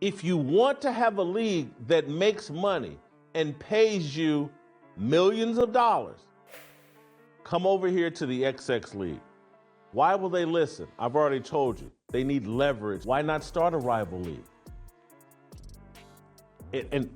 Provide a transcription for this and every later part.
If you want to have a league that makes money and pays you millions of dollars, come over here to the XX League. Why will they listen? I've already told you. They need leverage. Why not start a rival league? And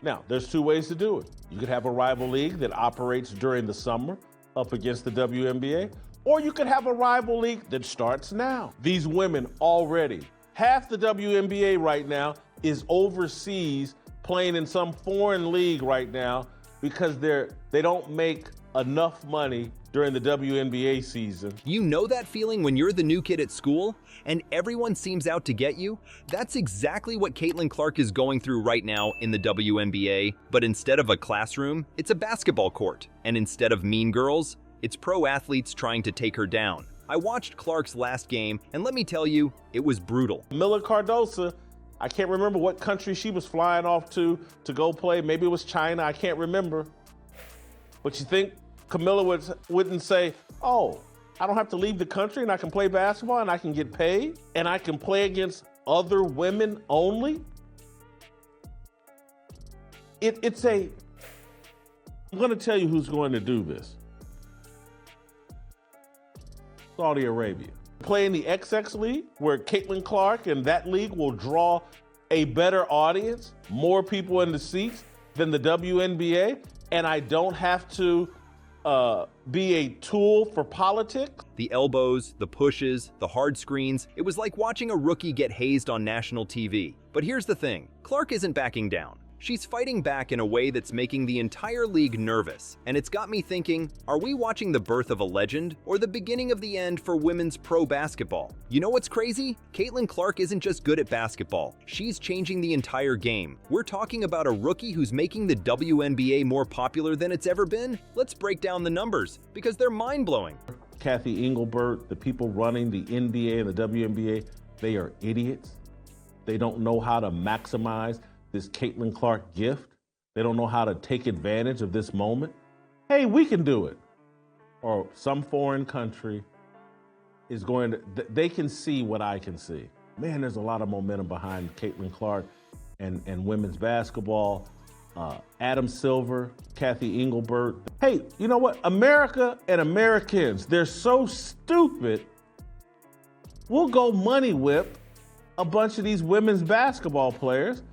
now, there's two ways to do it. You could have a rival league that operates during the summer up against the WNBA, or you could have a rival league that starts now. These women already, half the WNBA right now is overseas playing in some foreign league right now because they don't make enough money during the WNBA season. You know that feeling when you're the new kid at school and everyone seems out to get you? That's exactly what Caitlin Clark is going through right now in the WNBA, but instead of a classroom, it's a basketball court. And instead of mean girls, it's pro athletes trying to take her down. I watched Clark's last game, and let me tell you, it was brutal. Miller Cardosa, I can't remember what country she was flying off to go play. Maybe it was China, I can't remember. But you think Camilla wouldn't say, oh, I don't have to leave the country and I can play basketball and I can get paid and I can play against other women only? I'm going to tell you who's going to do this. Saudi Arabia. Play in the XX League, where Caitlin Clark and that league will draw a better audience, more people in the seats than the WNBA, and I don't have to be a tool for politics. The elbows, the pushes, the hard screens, it was like watching a rookie get hazed on national TV. But here's the thing, Clark isn't backing down. She's fighting back in a way that's making the entire league nervous, and it's got me thinking, are we watching the birth of a legend or the beginning of the end for women's pro basketball? You know what's crazy? Caitlin Clark isn't just good at basketball. She's changing the entire game. We're talking about a rookie who's making the WNBA more popular than it's ever been. Let's break down the numbers, because they're mind-blowing. Kathy Engelbert, the people running the NBA and the WNBA, they are idiots. They don't know how to maximize this Caitlin Clark gift. They don't know how to take advantage of this moment. Hey, we can do it. Or some foreign country is going to, they can see what I can see. Man, there's a lot of momentum behind Caitlin Clark and women's basketball. Adam Silver, Kathy Engelbert. Hey, you know what? America and Americans, they're so stupid. We'll go money whip a bunch of these women's basketball players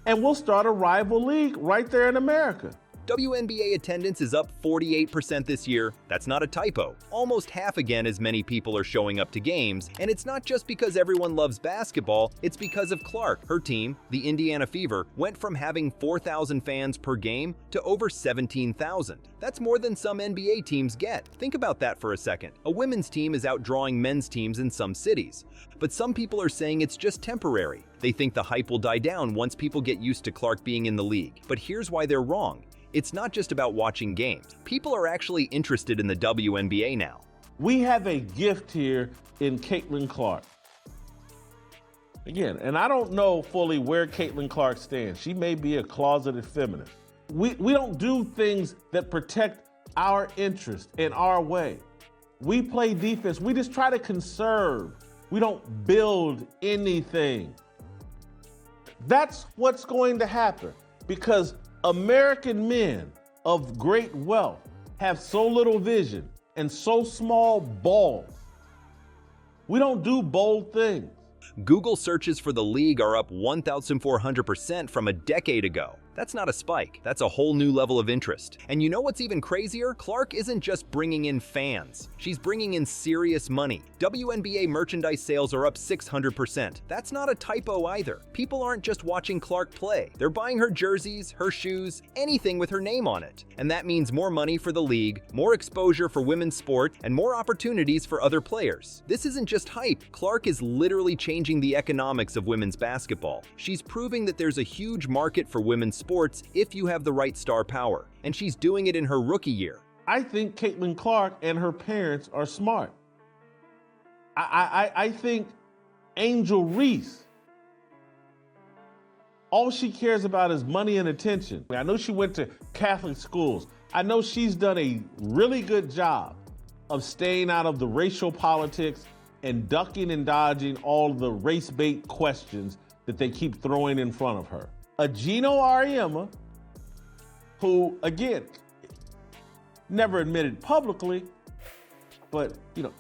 and we'll start a rival league right there in America. WNBA attendance is up 48% this year. That's not a typo. Almost half again as many people are showing up to games, and it's not just because everyone loves basketball, it's because of Clark. Her team, the Indiana Fever, went from having 4,000 fans per game to over 17,000. That's more than some NBA teams get. Think about that for a second. A women's team is outdrawing men's teams in some cities. But some people are saying it's just temporary. They think the hype will die down once people get used to Clark being in the league. But here's why they're wrong. It's not just about watching games. People are actually interested in the WNBA now. We have a gift here in Caitlin Clark. Again, and I don't know fully where Caitlin Clark stands. She may be a closeted feminist. We don't do things that protect our interest in our way. We play defense. We just try to conserve. We don't build anything. That's what's going to happen because American men of great wealth have so little vision and so small balls. We don't do bold things. Google searches for the league are up 1,400% from a decade ago. That's not a spike, that's a whole new level of interest. And you know what's even crazier? Clark isn't just bringing in fans. She's bringing in serious money. WNBA merchandise sales are up 600%. That's not a typo either. People aren't just watching Clark play. They're buying her jerseys, her shoes, anything with her name on it. And that means more money for the league, more exposure for women's sport, and more opportunities for other players. This isn't just hype. Clark is literally changing the economics of women's basketball. She's proving that there's a huge market for women's sports if you have the right star power, and she's doing it in her rookie year. I think Caitlin Clark and her parents are smart. I think Angel Reese, all she cares about is money and attention. I know she went to Catholic schools. I know she's done a really good job of staying out of the racial politics and ducking and dodging all the race bait questions that they keep throwing in front of her. A Gino Auriemma, who, again, never admitted publicly, but,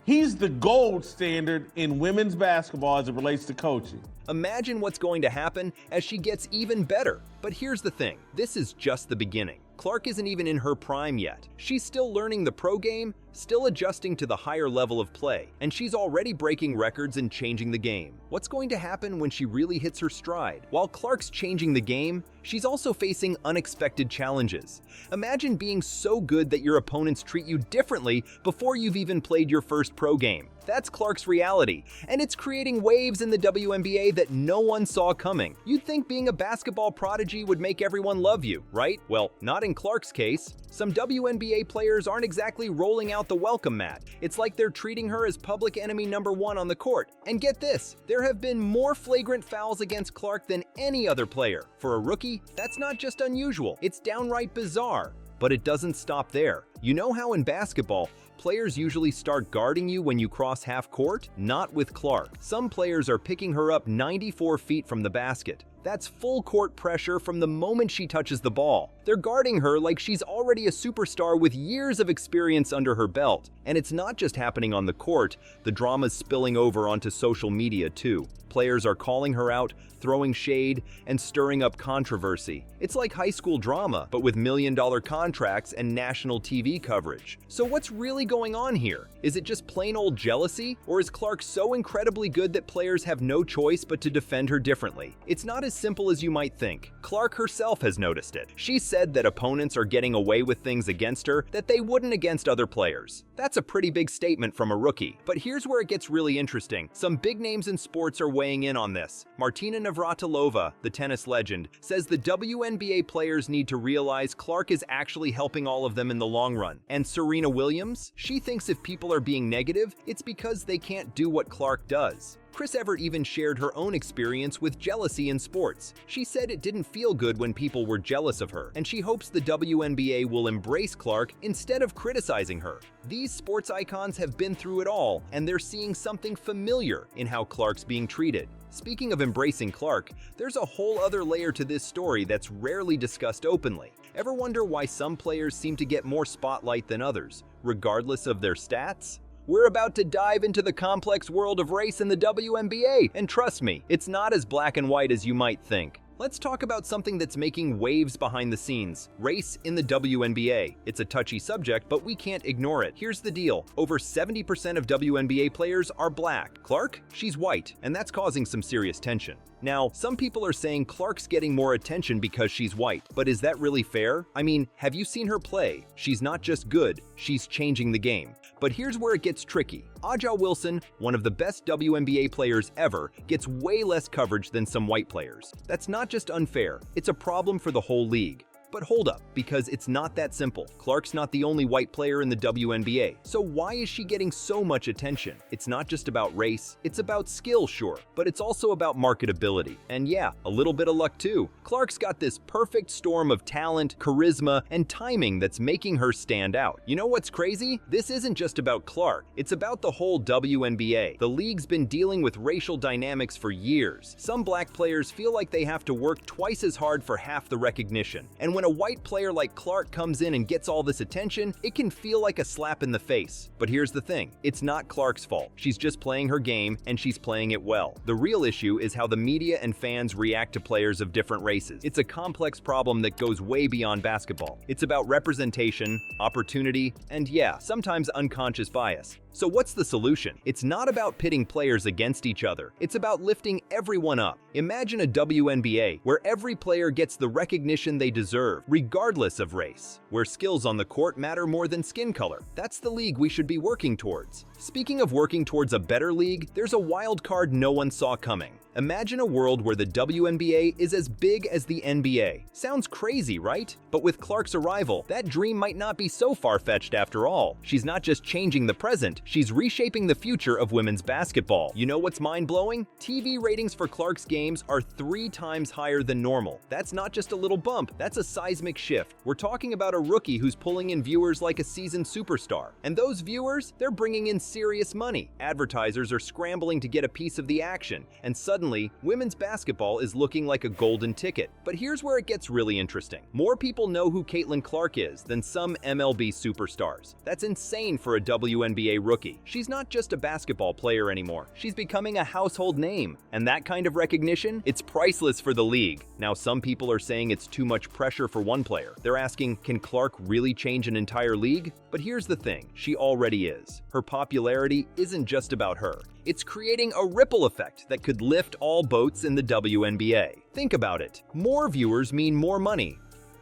he's the gold standard in women's basketball as it relates to coaching. Imagine what's going to happen as she gets even better. But here's the thing, this is just the beginning. Clark isn't even in her prime yet. She's still learning the pro game, still adjusting to the higher level of play, and she's already breaking records and changing the game. What's going to happen when she really hits her stride? While Clark's changing the game, she's also facing unexpected challenges. Imagine being so good that your opponents treat you differently before you've even played your first pro game. That's Clark's reality, and it's creating waves in the WNBA that no one saw coming. You'd think being a basketball prodigy would make everyone love you, right? Well, not in Clark's case. Some WNBA players aren't exactly rolling out the welcome mat. It's like they're treating her as public enemy number one on the court. And get this, there have been more flagrant fouls against Clark than any other player. For a rookie, that's not just unusual, it's downright bizarre. But it doesn't stop there. You know how in basketball, players usually start guarding you when you cross half court? Not with Clark. Some players are picking her up 94 feet from the basket. That's full court pressure from the moment she touches the ball. They're guarding her like she's already a superstar with years of experience under her belt. And it's not just happening on the court, the drama's spilling over onto social media too. Players are calling her out, throwing shade, and stirring up controversy. It's like high school drama, but with million-dollar contracts and national TV coverage. So what's really going on here? Is it just plain old jealousy? Or is Clark so incredibly good that players have no choice but to defend her differently? It's not as simple as you might think. Clark herself has noticed it. She said that opponents are getting away with things against her that they wouldn't against other players. That's a pretty big statement from a rookie. But here's where it gets really interesting. Some big names in sports are weighing in on this. Martina Navratilova, the tennis legend, says the WNBA players need to realize Clark is actually helping all of them in the long run. And Serena Williams, she thinks if people are being negative, it's because they can't do what Clark does. Chris Evert even shared her own experience with jealousy in sports. She said it didn't feel good when people were jealous of her, and she hopes the WNBA will embrace Clark instead of criticizing her. These sports icons have been through it all, and they're seeing something familiar in how Clark's being treated. Speaking of embracing Clark, there's a whole other layer to this story that's rarely discussed openly. Ever wonder why some players seem to get more spotlight than others, regardless of their stats? We're about to dive into the complex world of race in the WNBA, and trust me, it's not as black and white as you might think. Let's talk about something that's making waves behind the scenes: race in the WNBA. It's a touchy subject, but we can't ignore it. Here's the deal. Over 70% of WNBA players are black. Clark? She's white, and that's causing some serious tension. Now, some people are saying Clark's getting more attention because she's white, but is that really fair? I mean, have you seen her play? She's not just good, she's changing the game. But here's where it gets tricky. Aja Wilson, one of the best WNBA players ever, gets way less coverage than some white players. That's not just unfair, it's a problem for the whole league. But hold up, because it's not that simple. Clark's not the only white player in the WNBA, so why is she getting so much attention? It's not just about race, it's about skill, sure, but it's also about marketability. And yeah, a little bit of luck too. Clark's got this perfect storm of talent, charisma, and timing that's making her stand out. You know what's crazy? This isn't just about Clark, it's about the whole WNBA. The league's been dealing with racial dynamics for years. Some black players feel like they have to work twice as hard for half the recognition. And when a white player like Clark comes in and gets all this attention, it can feel like a slap in the face. But here's the thing, it's not Clark's fault. She's just playing her game, and she's playing it well. The real issue is how the media and fans react to players of different races. It's a complex problem that goes way beyond basketball. It's about representation, opportunity, and yeah, sometimes unconscious bias. So what's the solution? It's not about pitting players against each other. It's about lifting everyone up. Imagine a WNBA where every player gets the recognition they deserve, regardless of race, where skills on the court matter more than skin color. That's the league we should be working towards. Speaking of working towards a better league, there's a wild card no one saw coming. Imagine a world where the WNBA is as big as the NBA. Sounds crazy, right? But with Clark's arrival, that dream might not be so far-fetched after all. She's not just changing the present, She's reshaping the future of women's basketball. You know what's mind-blowing? TV ratings for Clark's games are 3 times higher than normal. That's not just a little bump, that's a seismic shift. We're talking about a rookie who's pulling in viewers like a seasoned superstar. And those viewers, they're bringing in serious money. Advertisers are scrambling to get a piece of the action, and suddenly, women's basketball is looking like a golden ticket. But here's where it gets really interesting. More people know who Caitlin Clark is than some MLB superstars. That's insane for a WNBA rookie. She's not just a basketball player anymore. She's becoming a household name. And that kind of recognition, it's priceless for the league. Now, some people are saying it's too much pressure for one player. They're asking, can Clark really change an entire league? But here's the thing, she already is. Her popularity isn't just about her. It's creating a ripple effect that could lift all boats in the WNBA. Think about it. More viewers mean more money.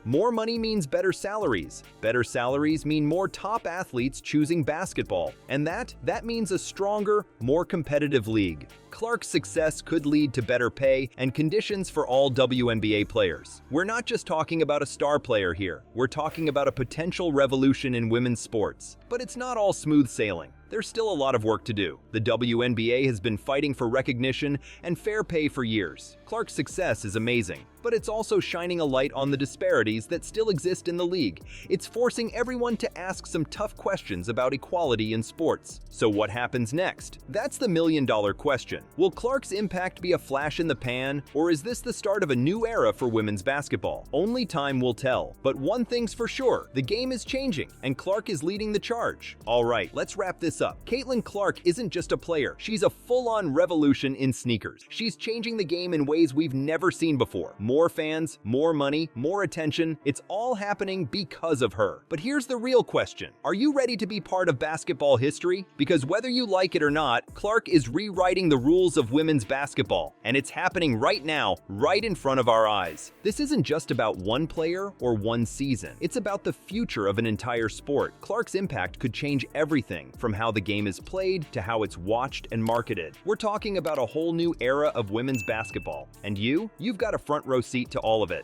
More money means better salaries. Better salaries mean more top athletes choosing basketball. And that means a stronger, more competitive league. Clark's success could lead to better pay and conditions for all WNBA players. We're not just talking about a star player here. We're talking about a potential revolution in women's sports. But it's not all smooth sailing. There's still a lot of work to do. The WNBA has been fighting for recognition and fair pay for years. Clark's success is amazing, but it's also shining a light on the disparities that still exist in the league. It's forcing everyone to ask some tough questions about equality in sports. So what happens next? That's the million-dollar question. Will Clark's impact be a flash in the pan, or is this the start of a new era for women's basketball? Only time will tell. But one thing's for sure, the game is changing, and Clark is leading the charge. All right, let's wrap this up. Caitlin Clark isn't just a player. She's a full-on revolution in sneakers. She's changing the game in ways we've never seen before. More fans, more money, more attention. It's all happening because of her. But here's the real question. Are you ready to be part of basketball history? Because whether you like it or not, Clark is rewriting the rules of women's basketball. And it's happening right now, right in front of our eyes. This isn't just about one player or one season. It's about the future of an entire sport. Clark's impact could change everything from how the game is played to how it's watched and marketed. We're talking about a whole new era of women's basketball. And you've got a front row seat to all of it.